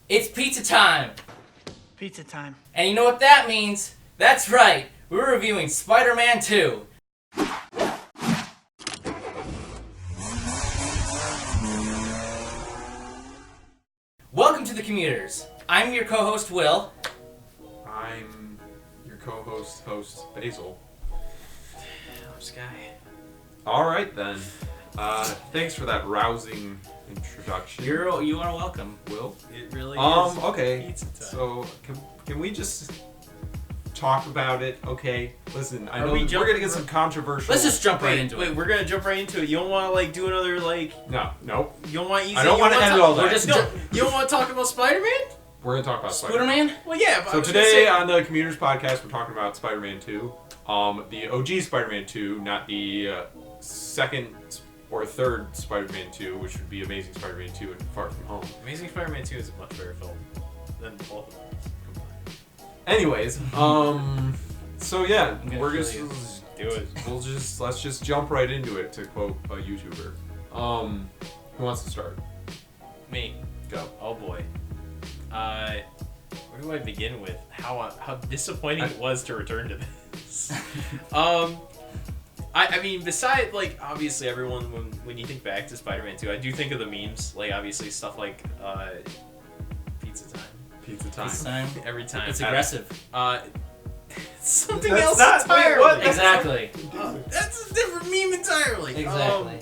It's pizza time! Pizza time. And you know what that means? That's right! We're reviewing Spider-Man 2. Welcome to the Commuters. I'm your co-host, Will. I'm your co-host, Basil. I'm Sky. Alright then. Thanks for that rousing introduction. You are welcome. Will? It really is. Okay. Pizza time. So, can we just talk about it? Okay. Listen, I know we we're jump- gonna get some controversial... Let's just jump right into it. Wait, we're gonna jump right into it. You don't want to do another No, nope. You don't want easy. I don't want to end all that. We're just You don't want to talk about Spider-Man? We're gonna talk about Spider-Man. Spider-Man? Well, yeah. But So today on the Commuters podcast, we're talking about Spider-Man 2. The OG Spider-Man 2, not the second or third Spider-Man 2, which would be Amazing Spider-Man 2 and Far From Home. Amazing Spider-Man 2 is a much better film than both of them combined. Anyways, so yeah, we're kill just you. Do it. let's just jump right into it, to quote a YouTuber. Who wants to start? Me. Go. Oh boy. Where do I begin with how disappointing it was to return to this? I mean, besides, obviously everyone, when you think back to Spider-Man 2, I do think of the memes, obviously stuff like, pizza time. Pizza time. This time, Every time. it's aggressive. Something That's else not- wait, entirely. what? Exactly. That's a different meme entirely. Exactly.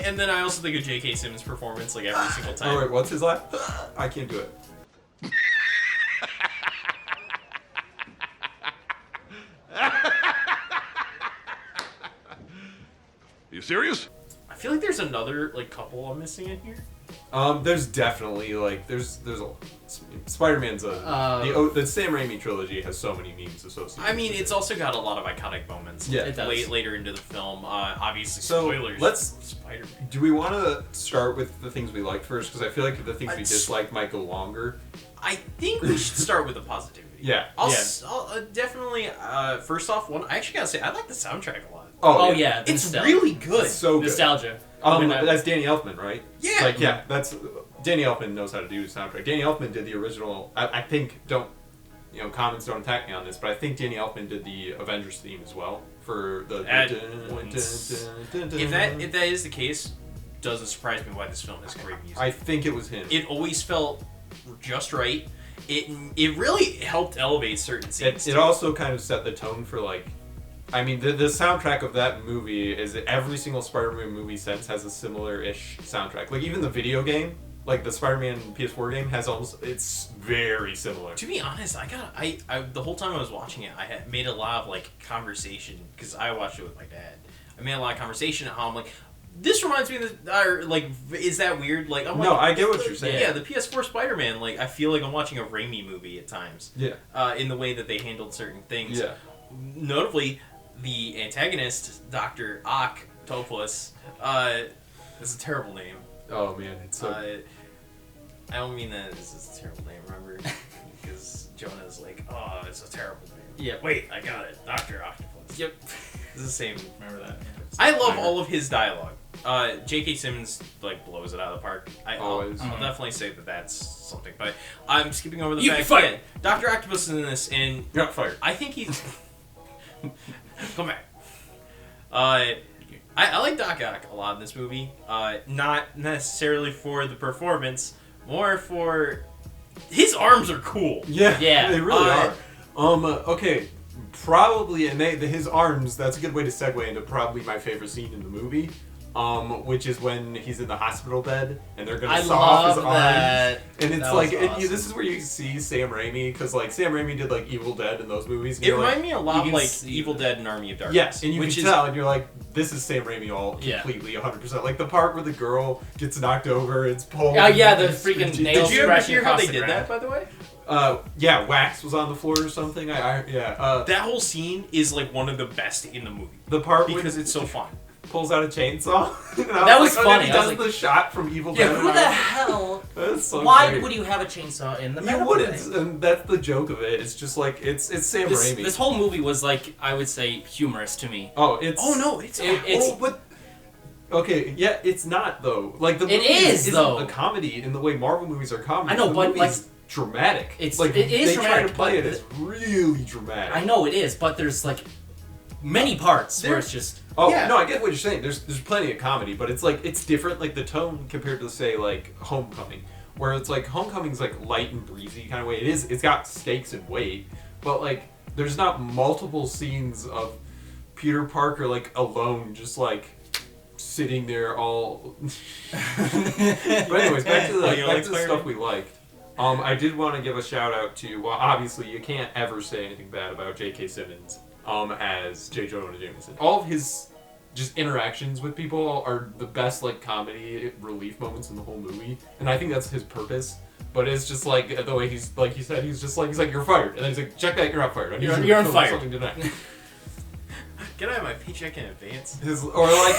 And then I also think of J.K. Simmons' performance, every single time. Oh wait, what's his laugh? I can't do it. You serious? I feel like there's another couple I'm missing in here. There's definitely there's a Spider-Man's the Sam Raimi trilogy has so many memes associated. I mean, with it's it. also got a lot of iconic moments. Yeah, it does. Later into the film, obviously So, spoilers. let's- Spider-Man. Do we want to start with the things we liked first? Because I feel like the things we Let's- disliked might go longer. I think we should start with the positivity. Yeah. I'll definitely. First off, I actually gotta say I like the soundtrack a lot. Oh yeah, the It's nostalgia. really good. It's so good. Nostalgia. That's Danny Elfman, right? Yeah. That's Danny Elfman knows how to do soundtrack. Danny Elfman did the original. I think comments don't attack me on this, but I think Danny Elfman did the Avengers theme as well for the. If that is the case, doesn't surprise me why this film has great music. I think it was him. It always felt just right. It really helped elevate certain scenes. It also kind of set the tone for I mean, the soundtrack of that movie is that every single Spider-Man movie since has a similar-ish soundtrack. Even the video game, the Spider-Man PS4 game it's very similar. To be honest, I the whole time I was watching it, I had made a lot of conversation because I watched it with my dad. I made a lot of conversation at home, this reminds me of is that weird? No, I get what you're saying. Yeah, the PS4 Spider-Man, I feel like I'm watching a Raimi movie at times. Yeah. In the way that they handled certain things. Yeah. Notably, the antagonist, Dr. Octopus, is a terrible name. Oh man, it's so. I don't mean that it's a terrible name, remember? Because Jonah's oh, it's a terrible name. Yeah. Wait, I got it. Dr. Octopus. Yep. It's the same. Remember that. I love all of his dialogue. J.K. Simmons blows it out of the park. Always. I'll definitely say that that's something, but I'm skipping over the You fact fired. that Dr. Octopus is in this, and You're not fired. I think he's come back. I like Doc Ock a lot in this movie. Not necessarily for the performance, more for his arms are cool. Yeah. Yeah. They really are. Okay. Probably, and his arms. That's a good way to segue into probably my favorite scene in the movie, which is when he's in the hospital bed and they're gonna saw off his that. arms, and it's That was awesome. this is where you see Sam Raimi, because Sam Raimi did Evil Dead in those movies. And It you're reminded me a lot you of can see Evil Dead and Army of Darkness. Yes, and you which can is tell, and you're this is Sam Raimi all completely 100%. The part where the girl gets knocked over, it's pulled. Oh yeah, the freaking nails. Did you ever scratching hear how across they the did ground. that, by the way? Yeah, wax was on the floor or something. That whole scene is one of the best in the movie The part because when it's so fun. pulls out a chainsaw. That was funny. He I was does the shot from Evil Yeah, Dead. who the hell? That's so Why great. would you have a chainsaw in the You medical wouldn't, bay? and that's the joke of it. It's just it's Sam Raimi. This whole movie was I would say humorous to me. Oh, it's. Oh no, it's but. Okay, yeah, it's not though. The movie is, isn't though. a comedy in the way Marvel movies are comedy. I know, The but movie's dramatic. It is they try dramatic, to play but it as really dramatic. I know it is, but there's like many parts where it's just. Oh Yeah. no, I get what you're saying. There's plenty of comedy, but it's like it's different. Like the tone compared to say like Homecoming, where it's like Homecoming's like light and breezy kind of way. It's got stakes and weight, but like there's not multiple scenes of Peter Parker like alone, just like sitting there all. But anyways, back to the stuff we like. I did want to give a shout out to. Well, obviously you can't ever say anything bad about J.K. Simmons. As J. Jonah Jameson. All of his just interactions with people are the best like comedy relief moments in the whole movie, and I think that's his purpose. But it's just like the way he's like he said he's like you're fired, and then he's like check that, you're not fired. I need you to You're on film fire. something tonight. Get out of my paycheck in advance. Or like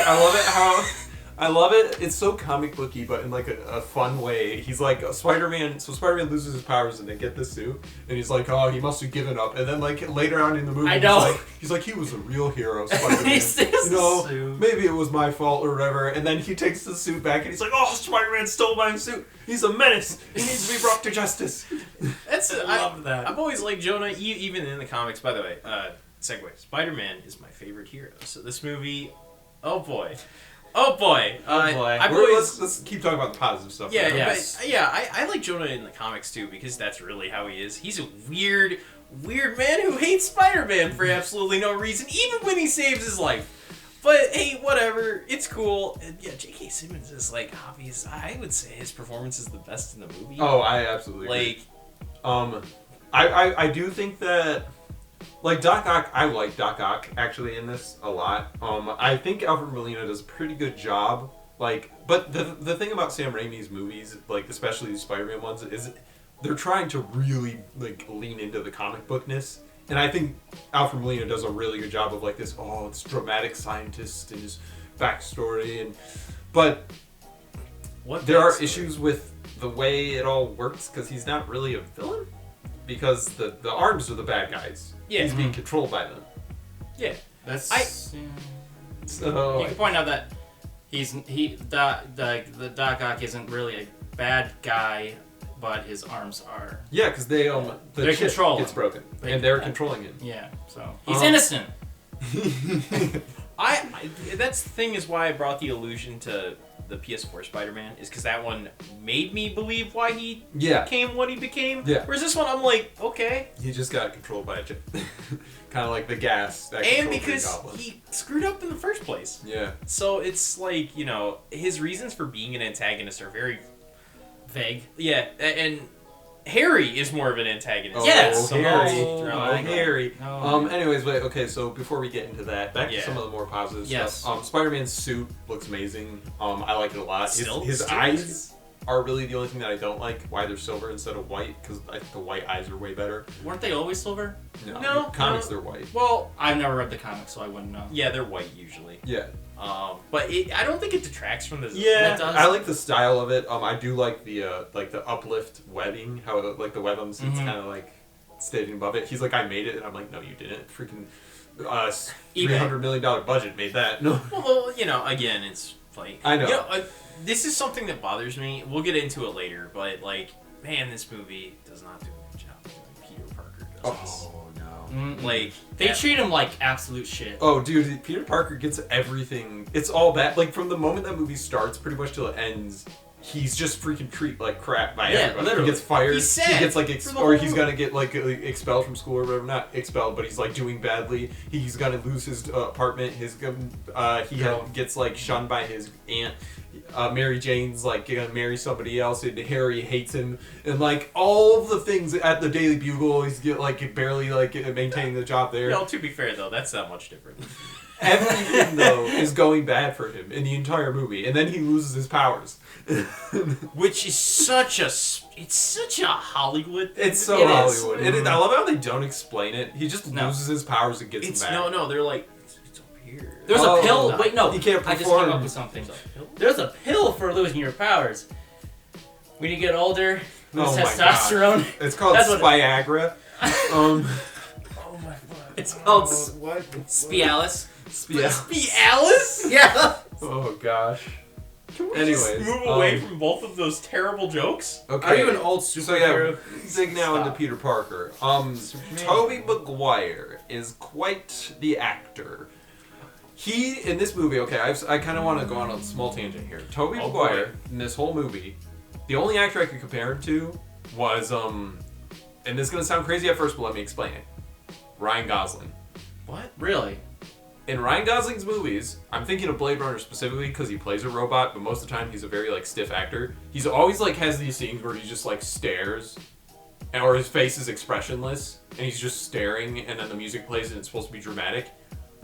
I love it. It's so comic booky, but in like a fun way. He's like Spider-Man. So Spider-Man loses his powers and they get this suit, and he's like, oh, he must have given up. And then like later on in the movie, I know. he's like he was a real hero, Spider-Man. He steals the suit. Maybe it was my fault or whatever. And then he takes the suit back, and he's like, oh, Spider-Man stole my suit. He's a menace. He needs to be brought to justice. I love that. I've always liked Jonah, even in the comics. By the way, segue. Spider-Man is my favorite hero. So this movie, oh boy. I've always Let's keep talking about the positive stuff. yeah, Yes. but yeah. I like Jonah in the comics too because that's really how he is. He's a weird man who hates Spider-Man for absolutely no reason, even when he saves his life. But hey, whatever, it's cool. And yeah, J.K. Simmons is like obvious. I would say his performance is the best in the movie. Oh, I absolutely agree. I do think that. Like Doc Ock, I like Doc Ock actually in this a lot. I think Alfred Molina does a pretty good job. Like, but the thing about Sam Raimi's movies, like especially the Spider-Man ones, is they're trying to really like lean into the comic bookness. And I think Alfred Molina does a really good job of like this. Oh, it's dramatic scientist and his backstory, but there are issues with the way it all works because he's not really a villain. Because the arms are the bad guys. Yeah. He's being controlled by them. Yeah. That's. So You can point out that the Doc Ock isn't really a bad guy, but his arms are. yeah, because the They chip control gets him. broken, and they're controlling him. Yeah, so he's innocent. I that's the thing is why I brought the allusion to the PS4 Spider-Man is because that one made me believe why he became what he became. Yeah. Whereas this one, I'm like, okay. He just got controlled by a chip, kind of like the gas. That And controlled because Green Goblin. he screwed up in the first place. Yeah. So it's like, his reasons for being an antagonist are very Vague. Yeah, and Harry is more of an antagonist. Yes! Harry. No. Anyways, wait. Okay, so before we get into that, back to some of the more positive Yes. stuff. Spider-Man's suit looks amazing. I like it a lot. His Still eyes are really the only thing that I don't like. Why they're silver instead of white? Because I think the white eyes are way better. Weren't they always silver? No, comics no. they're white. Well, I've never read the comics, so I wouldn't know. yeah, they're white usually. Yeah. But I don't think it detracts from the. Yeah, It does. I like the style of it. I do like the uplift webbing. How like the webums, it's kind of like staying above it. He's like, I made it, and I'm like, no, you didn't. Freaking $300 million budget made that. No. Well, again, it's like I know. This is something that bothers me. We'll get into it later, but like, man, this movie does not do a good job doing Peter Parker does. Oh no. Like They treat him like absolute shit. Oh, dude, Peter Parker gets everything. It's all bad. Like, from the moment that movie starts, pretty much till it ends, he's just freaking treated like crap by everybody. Literally. He gets fired. He's sad he gets like for the or whole he's gonna get like expelled from school or whatever. Not expelled, but he's like doing badly. He's gonna lose his apartment. Gets like shunned by his aunt. Mary Jane's like gonna marry somebody else, and Harry hates him, and like all of the things at the Daily Bugle, he's barely maintaining the job there. No, to be fair though, that's not much different. Everything though is going bad for him in the entire movie, and then he loses his powers. Which is such a Hollywood thing. It's so It is. Hollywood. I love how they don't don't explain it. He just loses his powers and gets them back. No, they're like it's up here. There's a pill. Wait, no. He can't I just perform. came up with something. There's a pill for losing your powers. When you get older, lose Oh my testosterone. It's called That's what Viagra. Oh my god. It's called what? Spialis. Yeah. Alice? Yeah. Oh gosh. Can we Anyways, just move away from both of those terrible jokes? Okay. Are you an old superhero? Dig now into Stop. Peter Parker. Tobey Maguire is quite the actor. He, in this movie, okay, I kind of want to go on a small tangent here. Tobey Maguire, in this whole movie, the only actor I could compare him to was, and this is going to sound crazy at first, but let me explain it. Ryan Gosling. What? Really? In Ryan Gosling's movies, I'm thinking of Blade Runner specifically because he plays a robot, but most of the time he's a very, like, stiff actor. He's always, like, has these scenes where he just, like, stares, or his face is expressionless, and he's just staring, and then the music plays and it's supposed to be dramatic.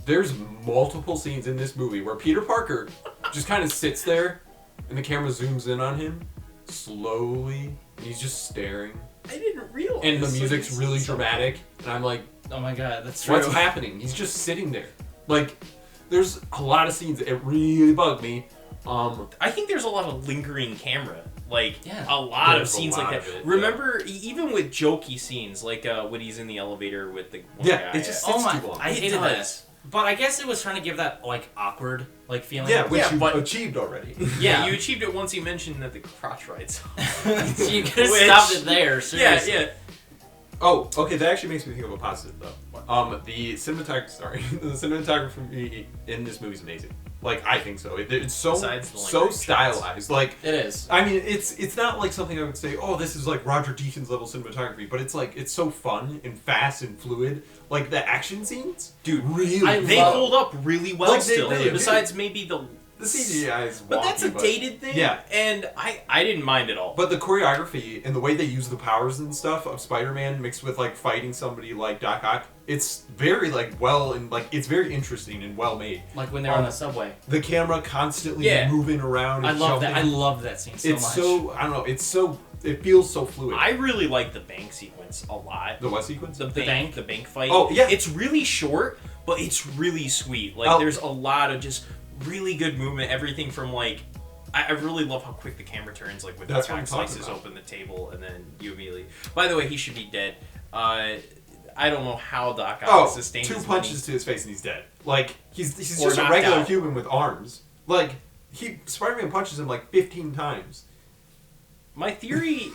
There's multiple scenes in this movie where Peter Parker just kind of sits there, and the camera zooms in on him, slowly, and he's just staring. I didn't realize. And the music's really dramatic, and I'm like, Oh my god, that's true. what's happening? He's just sitting there. Like, there's a lot of scenes that it really bugged me. I think there's a lot of lingering camera. Like, Yeah. a lot of There's a scenes lot like of that. it, Remember, even with jokey scenes, like when he's in the elevator with the one Yeah, guy. it just Oh sits my! too long. I It hated does. that. But I guess it was trying to give that like awkward like feeling. Yeah, which Yeah, you but- achieved already. Yeah, you achieved it once he mentioned that the crotch rides. You could have Which- stopped it there. yeah, Seriously. yeah. Oh, okay, that actually makes me think of a positive though. The cinematography in this movie is amazing. Like, I think so. It's so Besides the so lingering stylized. Like, It is. I mean, it's not like something I would say, oh, this is like Roger Deakins level cinematography, but it's like, it's so fun and fast and fluid. Like, the action scenes, Dude, really. They love- hold up really well Like, they still. really do. Besides maybe the the CGI is wonky, But that's a dated thing. Yeah. And I didn't mind at all. But the choreography and the way they use the powers and stuff of Spider-Man mixed with like fighting somebody like Doc Ock, it's very like well and like it's very interesting and well made. Like when they're on the subway. The camera constantly Yeah. moving around. I And love that. I jumping. love that scene so It's much. so I don't know. It's so it feels so fluid. I really like the bank sequence a lot. The what sequence? The bank? the bank fight. Oh, yeah. It's really short, but it's really sweet. Like Oh. there's a lot of just really good movement. Everything from like, I really love how quick the camera turns. Like when That's Doc what I'm Ock talking slices about. open the table, and then you immediately. By the way, he should be dead. I don't know how Doc Ock sustained two as punches to his face and he's dead. Like he's Or just a knocked regular out. human with arms. Like Spider-Man punches him like 15 times. My theory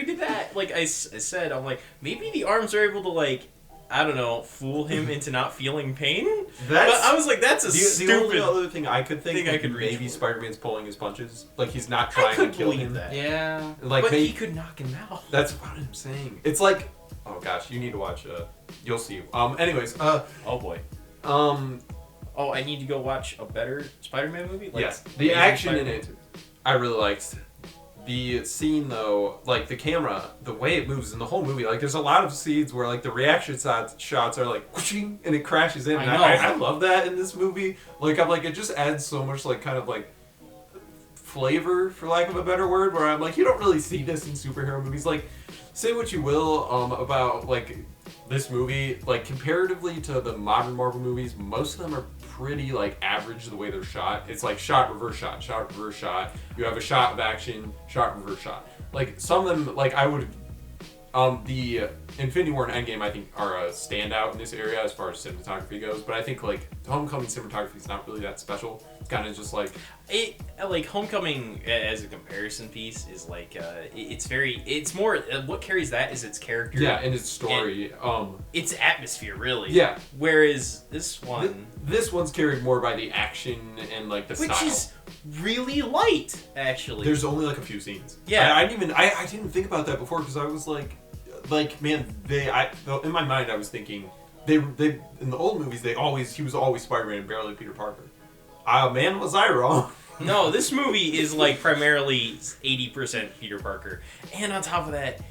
to that, like I said, I'm like, maybe the arms are able to like, I don't know, fool him into not feeling pain. That's But I was like, that's a the only stupid. other thing I could think thing I like, could reach maybe for. Spider-Man's pulling his punches. Like he's not I trying could to kill believe him. that. Yeah. Like But maybe he could knock him out. that's what I'm saying. It's like oh gosh, you need to watch you'll see. Anyways, Oh boy. um Oh, I need to go watch a better Spider-Man movie. Like, yes, the Amazing action in Spider-Man it 2. I really liked. The scene though, like the camera, the way it moves in the whole movie, like there's a lot of scenes where like the reaction shots are like whooshing and it crashes in. I And know. I love that in this movie. Like I'm like it just adds so much like kind of like flavor for lack of a better word. Where I'm like you don't really see this in superhero movies. Like say what you will about like this movie, like comparatively to the modern Marvel movies, most of them are pretty like average the way they're shot. It's like shot, reverse shot, shot, reverse shot. You have a shot of action, shot, reverse shot. Like some of them, like I would, the Infinity War and Endgame I think are a standout in this area as far as cinematography goes. But I think like Homecoming cinematography is not really that special. It's kind of just like It like Homecoming as a comparison piece is like it's more what carries that is its character. yeah, and its story. Its atmosphere really. Yeah. Whereas this one, This one's carried more by the action and like the which style. is really light actually. There's only like a few scenes. Yeah. I didn't think about that before because I was like man, in my mind I was thinking they in the old movies he was always Spider-Man and barely Peter Parker. Man, was I wrong? No, this movie is like primarily 80% Peter Parker, and on top of that,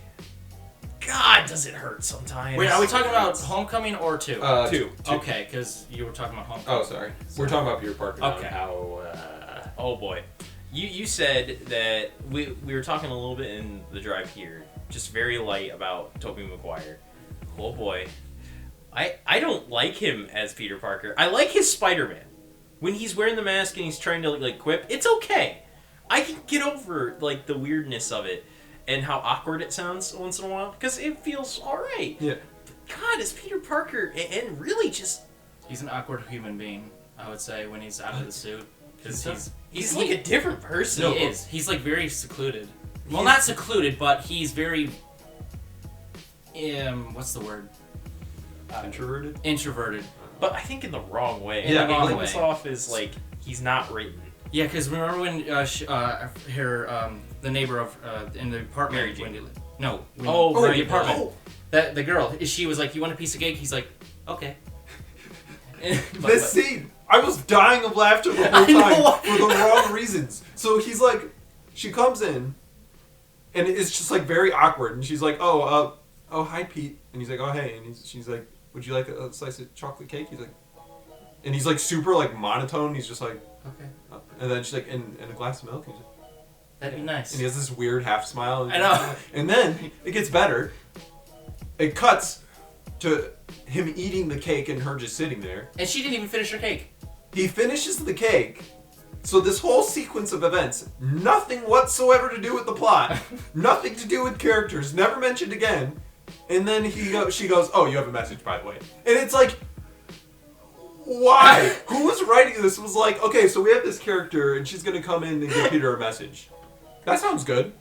God, does it hurt sometimes. Wait, are we talking about Homecoming or two? Two. Okay, because you were talking about Homecoming. Oh, sorry. We're talking about Peter Parker. now. Okay. How? Oh boy, you said that we were talking a little bit in the drive here, just very light about Tobey Maguire. Oh boy, I don't like him as Peter Parker. I like his Spider-Man. When he's wearing the mask and he's trying to like quip, it's okay. I can get over like the weirdness of it and how awkward it sounds once in a while because it feels all right. Yeah. God, it's Peter Parker and really just He's an awkward human being, I would say, when he's out of the suit. 'Cause he's like a different person. He is. He's like very secluded. Well, not secluded, but he's very. What's the word? Introverted. Introverted. But I think in the wrong way. Yeah, like, wrong it way. comes off as like he's not written. Yeah, because remember when the neighbor of in the apartment. Mary Jane. The apartment. Oh. That the girl. She was like, "You want a piece of cake?" He's like, "Okay." This scene, I was dying of laughter the whole I know. time for the wrong reasons. So he's like, she comes in, and it's just like very awkward, and she's like, "Oh, hi, Pete," and he's like, "Oh, hey," and she's like, "Would you like a slice of chocolate cake?" He's like, and he's like super like monotone. He's just like, Okay. and then she's like, and a glass of milk. And, he's like, That'd be nice. and he has this weird half smile. I know. And then it gets better. It cuts to him eating the cake and her just sitting there. And she didn't even finish her cake. He finishes the cake. So this whole sequence of events, nothing whatsoever to do with the plot, nothing to do with characters, never mentioned again. And then she goes, "Oh, you have a message, by the way." And it's like, why? Who was writing this was like, okay, so we have this character, and she's gonna come in and give Peter a message. That sounds good.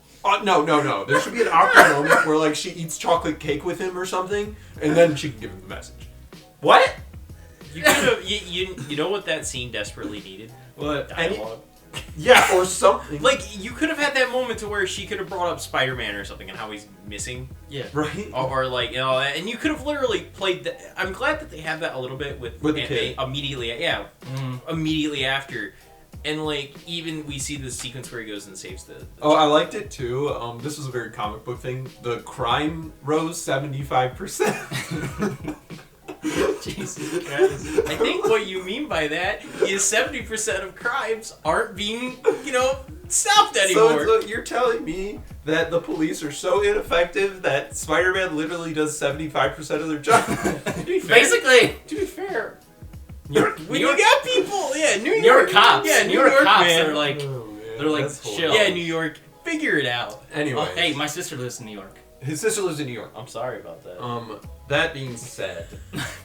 No. There should be an awkward moment where like she eats chocolate cake with him or something, and then she can give him the message. What? You could have. You know what that scene desperately needed? What? Dialogue. Yeah, or something. Like you could have had that moment to where she could have brought up Spider-Man or something and how he's missing, Yeah. Right? or like and you could have literally played that. I'm glad that they have that a little bit with the Aunt kid. May immediately. Yeah, immediately after, and like even we see the sequence where he goes and saves the Oh, I liked it too. This was a very comic book thing. The crime rose 75%. Jesus Christ. I think what you mean by that is 70% of crimes aren't being, stopped anymore. So you're telling me that the police are so ineffective that Spider-Man literally does 75% of their job? To be fair, Basically. to be fair, New York, when you got people, New New York cops. yeah, New York cops man. are like, Oh, man, they're like, that's horrible. chill. yeah, New York, figure it out. Anyway, Hey, my sister lives in New York. his sister lives in New York. I'm sorry about that. That being said,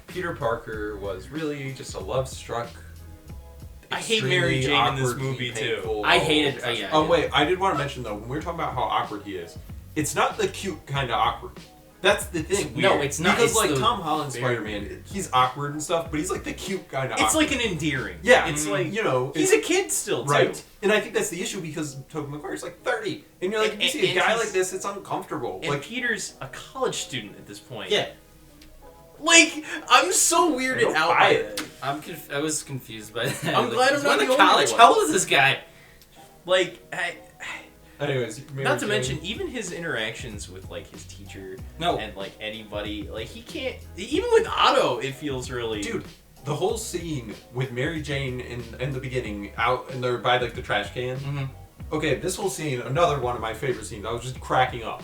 Peter Parker was really just a love-struck. I hate Mary Jane in this awkwardly movie too. painful- I hated. Yeah. I did. Wait, I did want to mention though, when we were talking about how awkward he is, it's not the cute kind of awkward. That's the thing. No, it's not. Because It's like the Tom Holland's very- Spider-Man, he's awkward and stuff, but he's like the cute kind of. It's like an endearing. yeah, it's like he's he's a kid still, too. right, and I think that's the issue because Tobey Maguire's like 30, and you're like, And- you see a and guy he's- like this, it's uncomfortable. And Like, Peter's a college student at this point. Yeah. Like, I'm so weirded don't out buy by it. that. I was confused by that. I'm glad I'm he's not going the to only college. one. How old is this guy? Like, anyways, Mary not to Jane- mention, even his interactions with, like, his teacher No. and, like, anybody, like, he can't... Even with Otto, it feels really... Dude, the whole scene with Mary Jane in the beginning, out and they're by like the trash can. Mm-hmm. Okay, this whole scene, another one of my favorite scenes. I was just cracking up.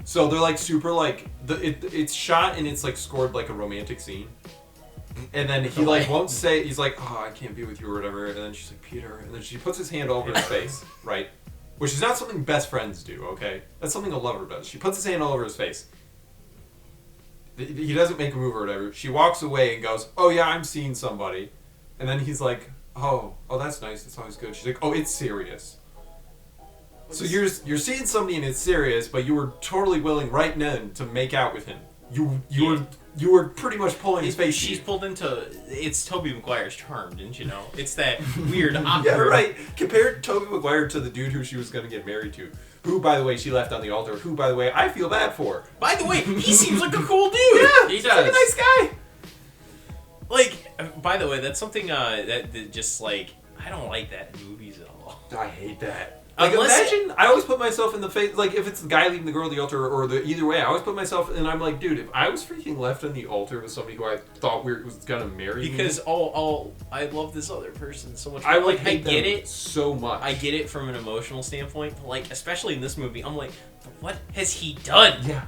So they're like super like it's shot and it's like scored like a romantic scene. And then he like won't say, he's like, "Oh, I can't be with you" or whatever. And then she's like, "Peter," and then she puts his hand over his face, right? Which is not something best friends do. Okay, that's something a lover does. She puts his hand all over his face. He doesn't make a move or whatever. She walks away and goes, "Oh yeah, I'm seeing somebody," and then he's like, "Oh, that's nice. That's always good." She's like, "Oh, it's serious." So you're seeing somebody and it's serious, but you were totally willing right then to make out with him. You were pretty much pulling his face. She's pulled into... It's Tobey Maguire's charm, didn't you know? It's that weird, awkward... Yeah, right. Compared Tobey Maguire to the dude who she was going to get married to, who, by the way, she left on the altar, who, by the way, I feel bad for. By the way, he seems like a cool dude! Yeah, He he's like a does. nice guy. Like, by the way, that's something that just, like, I don't like that in movies at all. I hate that. Like, Unless imagine, I always put myself in the face, like, if it's the guy leaving the girl at the altar, or either way, I always put myself, and I'm like, dude, if I was freaking left on the altar with somebody who I thought was gonna marry me, Because, I love this other person so much. I would like, I hate get them it. so much. I get it from an emotional standpoint, but, like, especially in this movie, I'm like, what has he done? Yeah.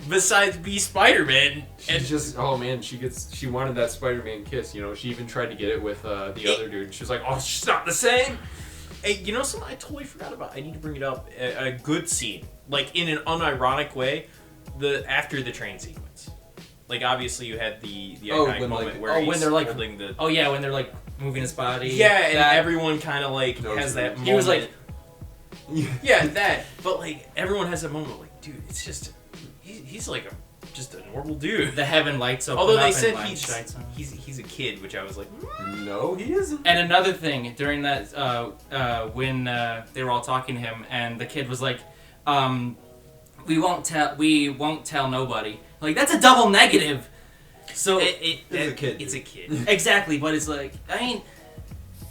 Besides be Spider-Man? She just, oh man, she wanted that Spider-Man kiss, you know, she even tried to get it with the other dude. She was like, oh, she's not the same! Hey, you know something I totally forgot about? I need to bring it up. A good scene, like in an unironic way, after the train sequence. like obviously you had the Oh, iconic when, moment like- where oh, he's when they're, like- holding the Oh yeah, when they're like moving his body. yeah, and that- everyone kind of like No, has that moment. He was like, yeah, that. But like everyone has that moment like, dude, it's just he's like just a normal dude. the heaven lights open Although up they and said light he's shines on him. he's a kid, which I was like, No, he isn't. And another thing during that, when they were all talking to him, and the kid was like, we won't tell nobody. Like that's a double negative. So It's a kid, It's a dude. kid. exactly, but it's like, I mean,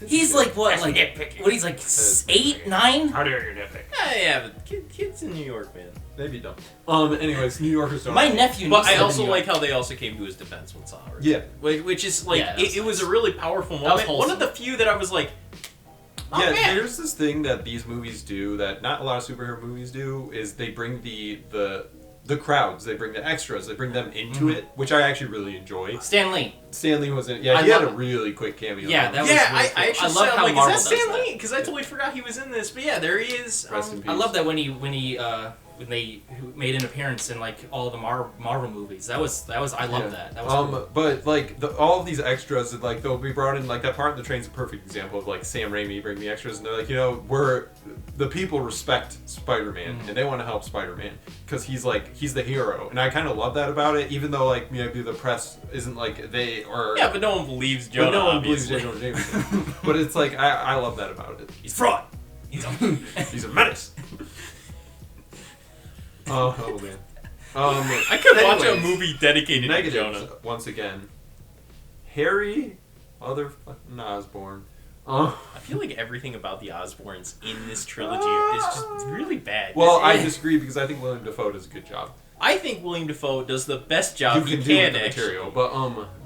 he's like what, That's like nitpicking. what? He's like 8, 9. How dare you nitpick? Yeah, but kids in New York, man. Maybe dumb. Anyways, New Yorkers don't. My nephew. But needs to I live in also New like York. how they also came to his defense when saw her. Yeah. Which is like Yeah, that was it was a nice. really powerful That was moment. One of wholesome. the few that I was like, oh, Yeah, man. there's this thing that these movies do that not a lot of superhero movies do is they bring the crowds, they bring the extras, they bring them into it, which I actually really enjoy. Stan Lee. Stanley was in. Yeah, I he had a love it. really quick cameo. Yeah, that was yeah, really I cool. actually I love said, how like, Marvel is that does Stan that. Lee? Because I totally forgot he was in this. But yeah, there he is. Rest in peace. I love that when they made an appearance in like all the Marvel movies. That was I love that. That was cool. But like all of these extras, like they'll be brought in. Like that part in the train's a perfect example of like Sam Raimi bring the extras, and they're like, the people respect Spider-Man and they want to help Spider-Man because he's the hero, and I kind of love that about it. Even though like maybe the press isn't like they are. Yeah, but no one believes Jonah. But no one believes obviously. J. Jonah Jameson. But it's like I love that about it. He's fraud. He's a menace. Oh man. I could watch a anyways, movie dedicated to Negatives Jonah. once again. Harry, motherfucking Osborn. I feel like everything about the Osbournes in this trilogy is just really bad. Well, It's- I disagree because I think William Dafoe does a good job. I think William Dafoe does the best You job can he do with can the actually, material,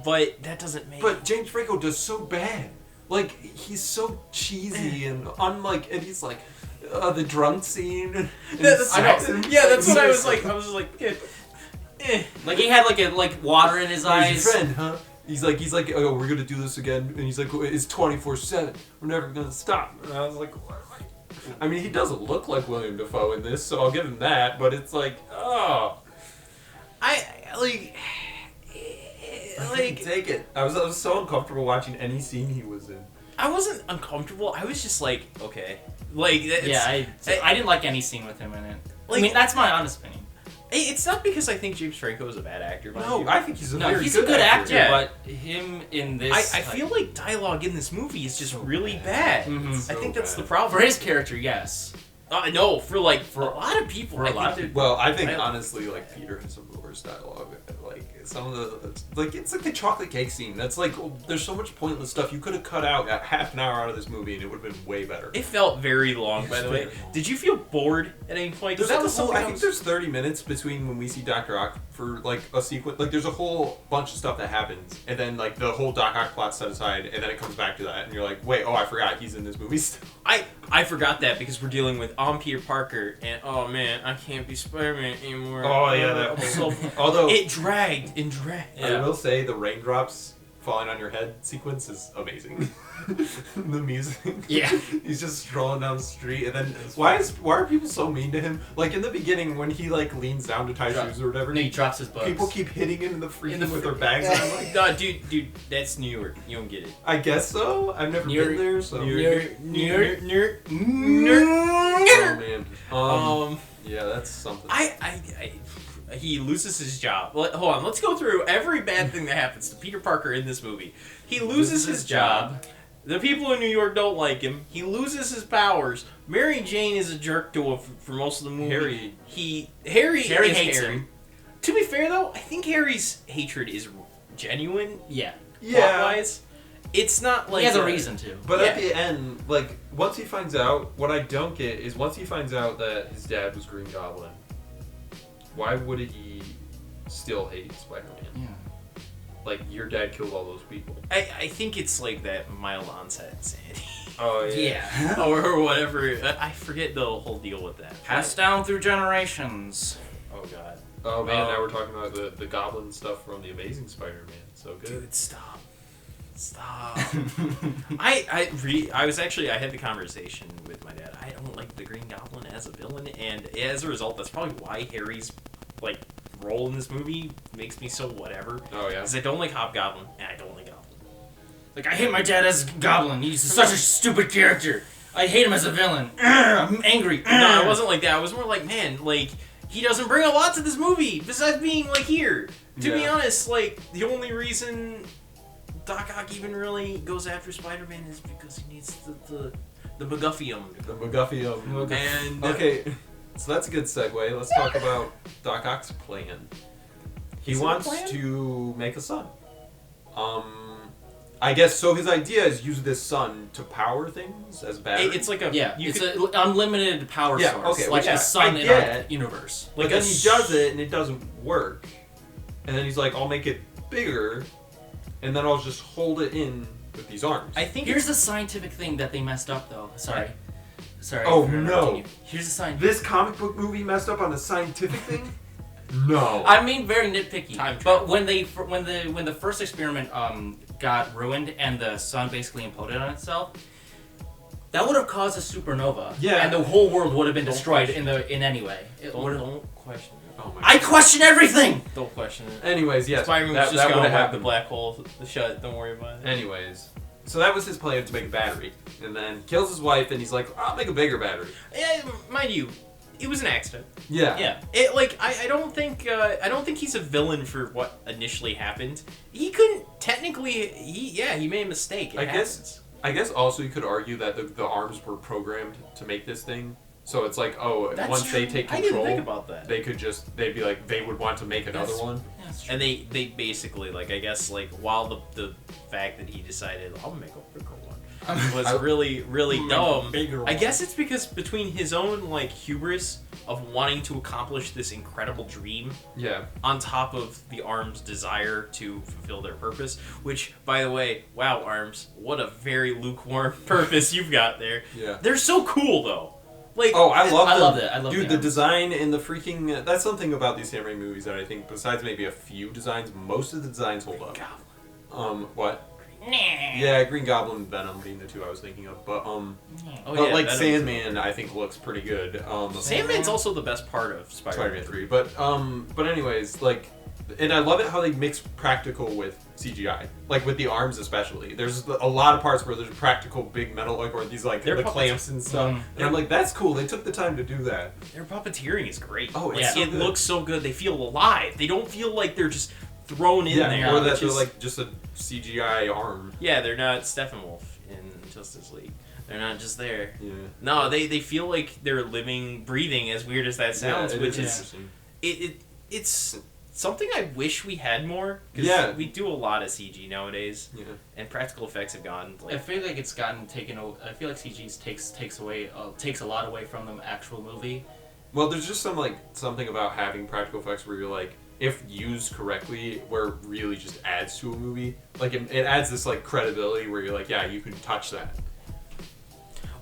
but that doesn't make. but James Franco does so bad. Like he's so cheesy and unlike, and he's like the drum scene. And that's, I know. Saxon. Yeah, that's what I was like. I was just like, Like he had like water in his He's eyes. your friend, huh? He's like, oh, we're gonna do this again, and he's like, it's 24/7. We're never gonna stop. And I was like, what? I mean, he doesn't look like William Dafoe in this, so I'll give him that. But it's like, oh, I like. take it. I was so uncomfortable watching any scene he was in. I wasn't uncomfortable. I was just like, okay, like it's, Yeah, I didn't like any scene with him in it. I Like- mean, that's my honest opinion. It's not because I think James Franco is a bad actor. mind No, you. I think he's a No, very he's a good actor, Yeah. but him in this, I feel like dialogue in this movie is just really bad. Mhm. So I think that's the bad. problem. for his character, yes. No, for a lot of people, For a I lot of think Well, I think Dialogue. honestly, like Peter has some of the worst dialogue. Like some of the it's like the chocolate cake scene. That's like there's so much pointless stuff you could have cut out at half an hour out of this movie, and it would have been way better. it felt very long. By the way, very long. did you feel bored at any point? 'Cause There's like was a whole, something I think there's 30 minutes between when we see Dr. Ock for like a sequence. Like there's a whole bunch of stuff that happens, and then like the whole Doc Ock plot set aside, and then it comes back to that, and you're like, wait, oh, I forgot he's in this movie still. I forgot that because we're dealing with Peter Parker, and oh man, I can't be Spider-Man anymore. Oh yeah, that I'm so although it dragged and dragged. I will say the raindrops falling on your head sequence is amazing. The music. Yeah. He's just strolling down the street, and then why are people so mean to him? Like in the beginning when he like leans down to tie shoes or whatever, No, he drops his books. people keep hitting him in the freezing In the with their fr- bags on. Like, No, dude, that's New York. You don't get it. I guess so. I've never New York- been there, so. Nerd. Oh man. Yeah, that's something. He loses his job. Hold on, let's go through every bad thing that happens to Peter Parker in this movie. He loses his job. The people in New York don't like him. He loses his powers. Mary Jane is a jerk to him for most of the movie. Harry Harry hates Harry. him. To be fair though, I think Harry's hatred is genuine. Yeah. Plot-wise. It's not like He has a reason to. But at Yeah. the end, like, once he finds out, what I don't get is once he finds out that his dad was Green Goblin, why would he still hate Spider-Man? Yeah. Like, your dad killed all those people. I think it's like that mild onset insanity. Oh, Yeah. or whatever. I forget the whole deal with that. Passed down through generations. Oh god. Oh, man, now we're talking about the Goblin stuff from The Amazing Spider-Man. So good. Dude, stop. I had the conversation with my dad. I don't like the Green Goblin as a villain, and as a result, that's probably why Harry's like role in this movie makes me so whatever. Oh yeah. Because I don't like Hobgoblin, and I don't like Goblin. Like, I hate my dad as Goblin. He's such a stupid character. I hate him as a villain. I'm angry. No, it wasn't like that. I was more like, man, like, he doesn't bring a lot to this movie besides being, like, here. To be honest, like, the only reason Doc Ock even really goes after Spider-Man is because he needs the MacGuffium. The MacGuffin. And okay, so that's a good segue. Let's talk about Doc Ock's plan. He Is it a wants plan? to make a sun. I guess so. His idea is use this sun to power things as batteries. it's like a it's an unlimited power Yeah, source, okay, like which the sun I in our get. universe. But then he does it and it doesn't work. And then he's like, I'll make it bigger, and then I'll just hold it in with these arms. I think Here's the scientific thing that they messed up, though. Sorry. Oh, for no. interrupting you. Here's the scientific. This comic book movie messed up on the scientific thing? No. I mean, very nitpicky. Time But when the first experiment got ruined and the sun basically imploded on itself, that would have caused a supernova. Yeah. And the whole world would have been Don't destroyed question in any way. It would've- don't question it. Oh my I question everything. Don't question it. Anyways, yes. Spider-Man that was just would gonna have have the happened. black hole shut. Don't worry about it. Anyways. So that was his plan to make a battery. And then kills his wife and he's like, I'll make a bigger battery. Yeah, mind you, it was an accident. Yeah. Yeah. It like I don't think he's a villain for what initially happened. He couldn't technically. He made a mistake. It I guess also you could argue that the arms were programmed to make this thing. So it's like, That's once true. they take I control, didn't think about that. they'd be like, they would want to make another That's- one. That's true. And they basically like I guess like while the fact that he decided I'll make a bigger one was really dumb. Bigger I one. guess it's because between his own like hubris of wanting to accomplish this incredible dream Yeah. on top of the Arms' desire to fulfill their purpose, which, by the way, wow, Arms, what a very lukewarm purpose you've got there. Yeah. They're so cool, though. Like, Oh, I love that. I love Dude, the the design in the freaking... That's something about these Sam Raimi movies that I think, besides maybe a few designs, most of the designs hold up. What? Yeah, Green Goblin and Venom being the two I was thinking of. But, oh, but yeah, like, Venom's- Sandman, I think, looks pretty good. Sandman's also the best part of Spider-Man 3. But anyways, like... And I love it how they mix practical with CGI. Like, with the arms especially. There's a lot of parts where there's practical big metal, like, or these, like, They're the puppets. clamps and stuff. And I'm like, that's cool. They took the time to do that. Their puppeteering is great. Oh, it's Like, so it good. looks so good. They feel alive. They don't feel like they're just thrown in there. or that which they're, is- like, just a CGI arm. Yeah, they're not Steppenwolf in Justice League. They're not just there. Yeah. No, they feel like they're living, breathing, as weird as that sounds, it which is interesting. it's something I wish we had more. Cause Yeah. we do a lot of CG nowadays, Yeah. and practical effects have gone I like. feel like it's gotten taken. I feel like CG takes a lot away from the actual movie. Well, there's just something about having practical effects where you're like, if used correctly, where it really just adds to a movie. Like, it adds this, like, credibility where you're like, yeah, you can touch that.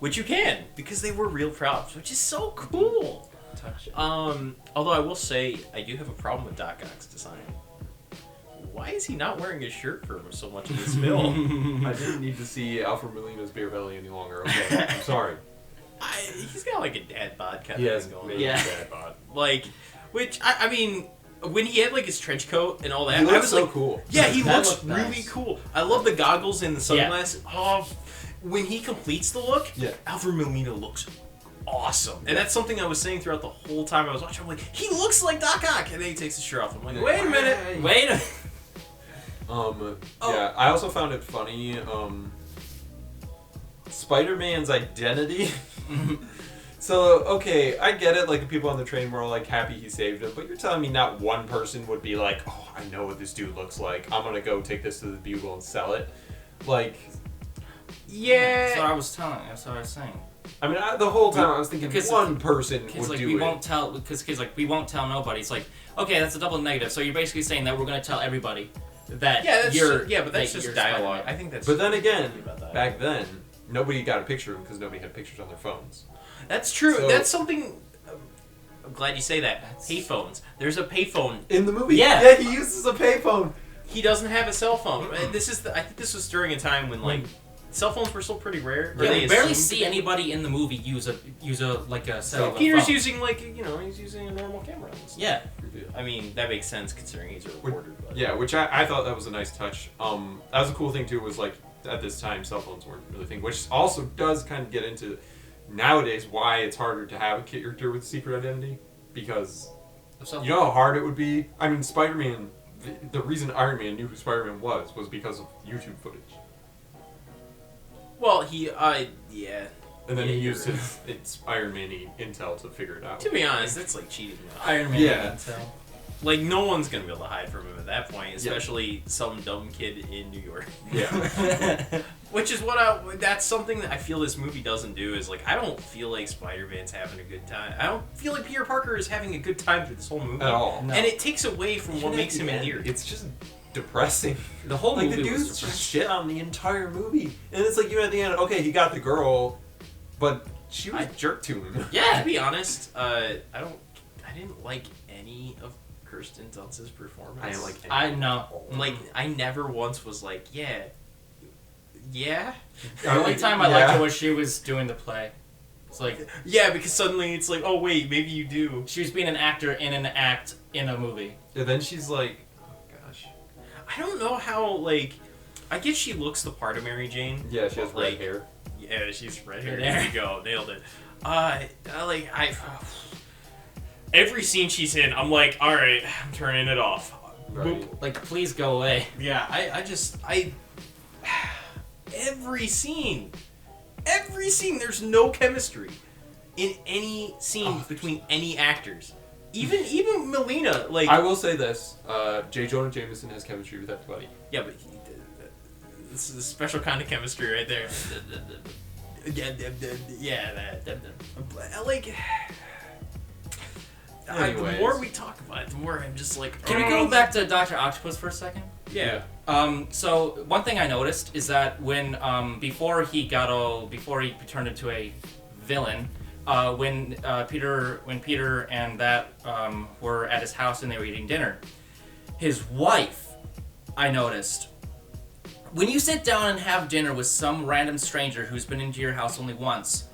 Which you can, because they were real props, which is so cool. Touch it. Although I will say, I do have a problem with Doc Ock's design. Why is he not wearing his shirt for so much of this film? I didn't need to see Alfred Molina's beer belly any longer. Okay, I'm sorry. He's got like a dad bod kind He of has thing going made on. Yeah. a bad bod. Like, which, I mean, when he had like his trench coat and all that, He I looks was so like, cool. yeah, he That looks looked really nice. cool. I love the goggles and the sunglasses. Oh, when he completes the look, Yeah. Alfred Molina looks awesome. And that's something I was saying throughout the whole time I was watching. I'm like, he looks like Doc Ock. And then he takes his shirt off. I'm like, Yeah. wait a minute. Wait. Yeah, I also found it funny, Spider-Man's identity. So, okay, I get it, like, the people on the train were all, like, happy he saved him, but you're telling me not one person would be like, oh, I know what this dude looks like, I'm gonna go take this to the Bugle and sell it. Like, Yeah. That's what I was telling. That's what I was saying. I mean, the whole time I was thinking Because one person Kids would like do we it. won't tell because kids like we won't tell nobody. It's like okay, that's a double negative. So you're basically saying that we're gonna tell everybody that Yeah, that's you're but that's that just you're dialogue. Spider-Man. I think that's. But then again, about that. back then, nobody got a picture of him because nobody had pictures on their phones. That's true. So- That's something. I'm glad you say that. That's- Payphones. There's a payphone. In the movie? Yeah. He uses a payphone. He doesn't have a cell phone. I think this was during a time when like cell phones were still pretty rare. Yeah, they you barely assumed see they- anybody in the movie use a cellular Peter's phone. using he's using a normal camera. And stuff. Yeah. I mean that makes sense considering he's a reporter. But Yeah, which I thought that was a nice touch. That was a cool thing too. Was like at this time cell phones weren't really a thing, which also does kind of get into nowadays why it's harder to have a character with secret identity because you know how hard it would be. I mean, Spider-Man. The reason Iron Man knew who Spider-Man was because of YouTube footage. well, yeah. And then Yeah, he you're used right. his Iron Man-y intel to figure it out. To be honest, that's like cheating. Iron Man. Yeah. Like no one's gonna be able to hide from him at that point, especially some dumb kid in New York. Yeah. Which is that's something that I feel this movie doesn't do is like I don't feel like Spider-Man's having a good time. I don't feel like Peter Parker is having a good time through this whole movie. At all. No. And it takes away from what makes him endearing. It's just depressing. The whole Like movie the was dude's just shit on the entire movie, and it's like at the end, okay, he got the girl, but she was a jerk to him. Yeah. To be honest, I didn't like any of Kirsten Dunst's performance. I didn't like any. I know. Like I never once was like, yeah. The only time I liked her was she was doing the play. It's like Yeah, because suddenly it's like, oh wait, maybe you do. she was being an actor in an act in a movie. And then she's like, oh gosh. I don't know how like I guess she looks the part of Mary Jane. Yeah, she has like, red hair. Yeah, she's red hair. There. There you go, nailed it. Every scene she's in, I'm like, all right, I'm turning it off. Right. Boop. Like, please go away. Yeah, every scene, there's no chemistry in any scene between any actors. Even Melina, like I will say this: J. Jonah Jameson has chemistry with everybody. yeah, but this is a special kind of chemistry right there. Yeah, that. Like, the Anyways. more we talk about it, the more I'm just like. Can we go back to Dr. Octopus for a second? Yeah. So one thing I noticed is that when before he turned into a villain, when Peter and that were at his house and they were eating dinner, his wife, I noticed, when you sit down and have dinner with some random stranger who's been into your house only once,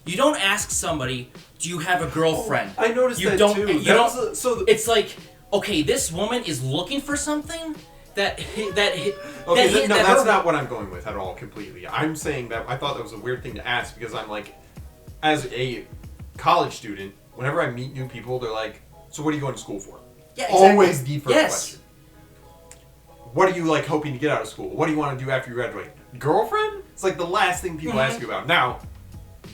you don't ask somebody, "Do you have a girlfriend?" I noticed You that don't- too. you That don't- was so. It's like, okay, this woman is looking for something that Okay, that that's her- not what I'm going with at all. Completely, I'm saying that I thought that was a weird thing to ask because I'm like, as a college student, whenever I meet new people, they're like, "So what are you going to school for?" Yeah, exactly. Always the first Yes. question. What are you like hoping to get out of school? What do you want to do after you graduate? Girlfriend? It's like the last thing people ask you about. Now,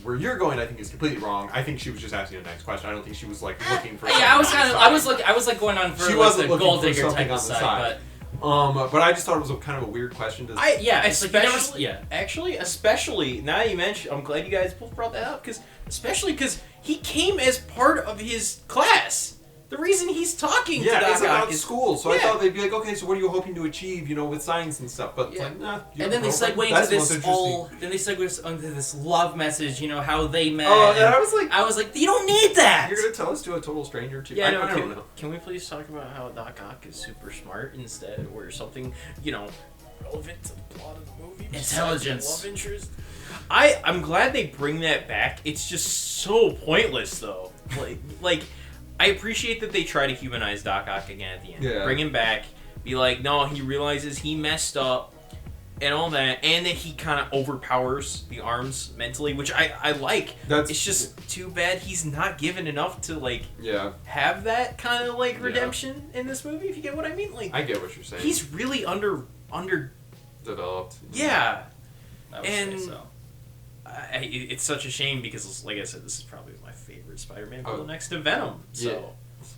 where you're going, I think is completely wrong. I think she was just asking a next question. I don't think she was like looking for. Yeah, I was something on the I was side. I was like going on for She like wasn't the looking gold for digger something type on of the side, side. but But I just thought it was a kind of a weird question to. it's like you never- Especially, yeah. Actually, especially now you mentioned, I'm glad you guys both brought that up because he came as part of his class. The reason he's talking to Yeah, Doc it's about Ock is school, so I yeah. thought they'd be like, okay, so what are you hoping to achieve, with science and stuff? But it's Yeah. like, nah. and then they segue into this love message, how they met. Oh, and and I was like, I was like, you don't need that. you're gonna tell us to a total stranger too? Yeah, I no, don't know. can we please talk about how Doc Ock is super smart instead, or something, relevant to the plot of the movie? besides Intelligence. Love interest. I'm glad they bring that back. It's just so pointless, though. Like, I appreciate that they try to humanize Doc Ock again at the end. Yeah. Bring him back. Be like, no, he realizes he messed up. And all that, and that he kind of overpowers the arms mentally, which I like. It's just too bad he's not given enough to Yeah, have that kind of redemption in this movie. If you get what I mean, I get what you're saying. he's really under. developed. Yeah, I would and- say so. It's such a shame because, like I said, this is probably my favorite Spider-Man Oh. until next to Venom. So Yeah.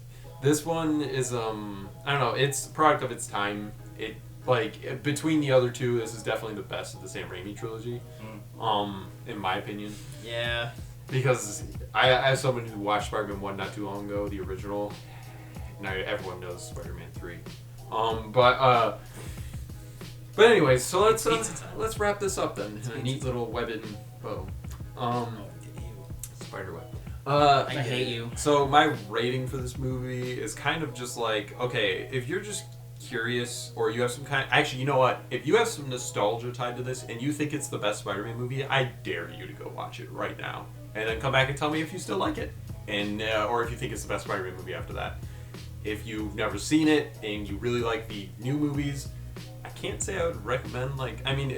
This one is I don't know. It's a product of its time. It between the other two, this is definitely the best of the Sam Raimi trilogy. In my opinion. yeah, Because I as someone who watched Spider-Man 1 not too long ago, the original. Now everyone knows Spider-Man 3. But anyways, so let's wrap this up then. A neat little webbed bow. Spiderweb. I hate you. So my rating for this movie is kind of just like, okay, if you're just curious or you have some kind actually, you know what? If you have some nostalgia tied to this and you think it's the best Spider-Man movie, I dare you to go watch it right now. And then come back and tell me if you still like it. And or if you think it's the best Spider-Man movie after that. If you've never seen it and you really like the new movies, I can't say I would recommend, like, I mean,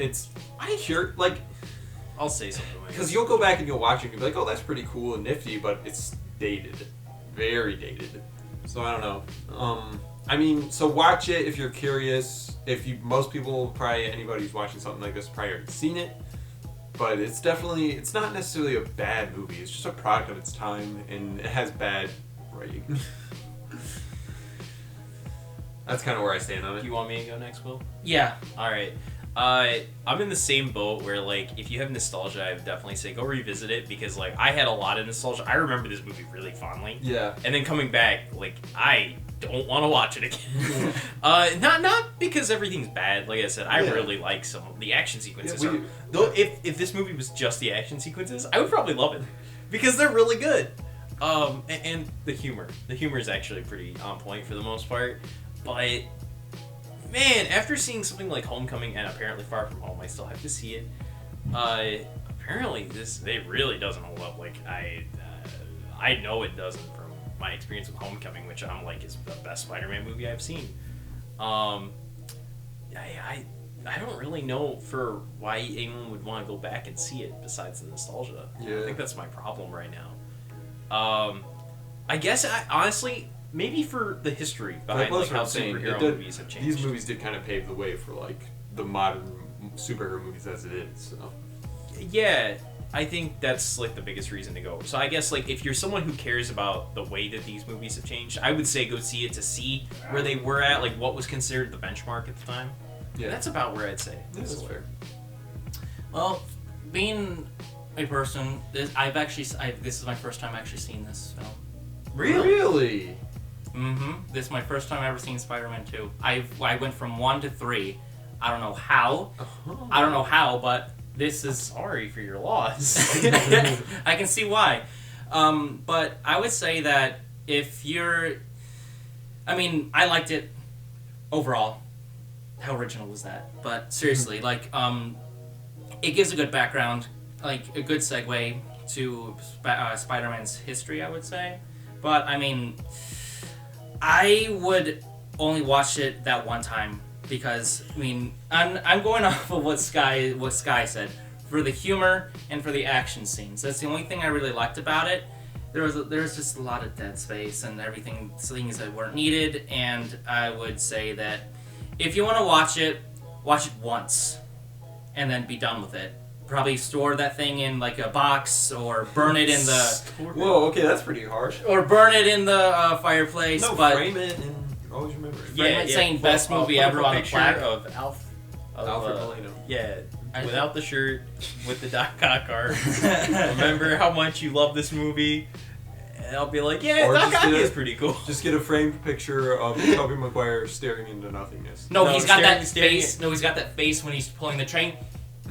I'll say something. because you'll go back and you'll watch it and you'll be like, oh, that's pretty cool and nifty, but it's dated. Very dated. So I don't know. I mean, so watch it if you're curious. Most people, probably anybody who's watching something like this probably already seen it. But it's not necessarily a bad movie. It's just a product of its time, and it has bad writing. That's kind of where I stand on it. Do you want me to go next, Will? Yeah. All right. I'm in the same boat where, like, if you have nostalgia, I would definitely say go revisit it because, like, I had a lot of nostalgia. I remember this movie really fondly. Yeah. And then coming back, like, I don't want to watch it again. Not because everything's bad. Like I said, I really like some of the action sequences. Yeah, though, if this movie was just the action sequences, I would probably love it because they're really good. And the humor is actually pretty on point for the most part. But man, after seeing something like Homecoming and apparently Far From Home, I still have to see it. Apparently it really doesn't hold up. Like I know it doesn't from my experience with Homecoming, which I'm like is the best Spider-Man movie I've seen. I don't really know for why anyone would want to go back and see it besides the nostalgia. Yeah. I think that's my problem right now. I guess honestly. Maybe for the history behind like how superhero movies have changed. These movies did kind of pave the way for like the modern superhero movies as it is. So. Yeah, I think that's like the biggest reason to go. So I guess like if you're someone who cares about the way that these movies have changed, I would say go see it to see where they were at, like what was considered the benchmark at the time. Yeah, that's about where I'd say. That's fair. Well, being a person, this is my first time actually seeing this film. Really? Mm-hmm. This is my first time ever seeing Spider-Man 2. I went from 1 to 3. I don't know how. I don't know how, but this is... Sorry for your loss. I can see why. But I would say that if you're... I mean, I liked it overall. How original was that? But seriously, like, it gives a good background, like, a good segue to Spider-Man's history, I would say. But, I mean... I would only watch it that one time because I mean I'm going off of what Sky said for the humor and for the action scenes. That's the only thing I really liked about it. There was just a lot of dead space and everything, things that weren't needed. And I would say that if you want to watch it once and then be done with it. Probably store that thing in like a box or burn it in the... Whoa, okay, that's pretty harsh. Or burn it in the fireplace. No, but frame it and always remember it. Frame it saying best movie ever on a plaque. Of Alfred Molina. Yeah, without the shirt, with the Doc Ock art. Remember how much you love this movie? And I'll be like, yeah, Doc Ock is pretty cool. Just get a framed picture of Tobey Maguire staring into nothingness. No, he's got that face. No, he's got that face when he's pulling the train.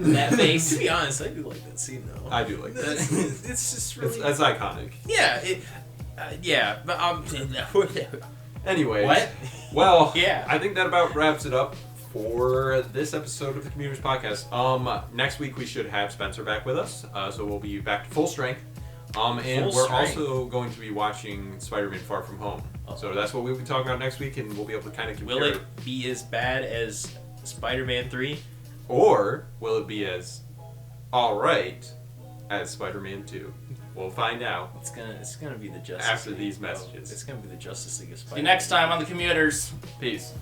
That face. To be honest, I do like that scene though. I do like that. It's just really. That's iconic. Yeah. Yeah, but Anyway. What? Well. Yeah. I think that about wraps it up for this episode of the Commuters podcast. Next week we should have Spencer back with us, so we'll be back to full strength. And we're also going to be watching Spider-Man Far From Home. So that's what we'll be talking about next week, and we'll be able to kind of compare. Will it be as bad as Spider-Man 3? Or will it be as alright as Spider-Man 2? We'll find out. It's gonna be the Justice after League, these messages. It's gonna be the Justice League of See Spider-Man. you next time on the Commuters. Peace.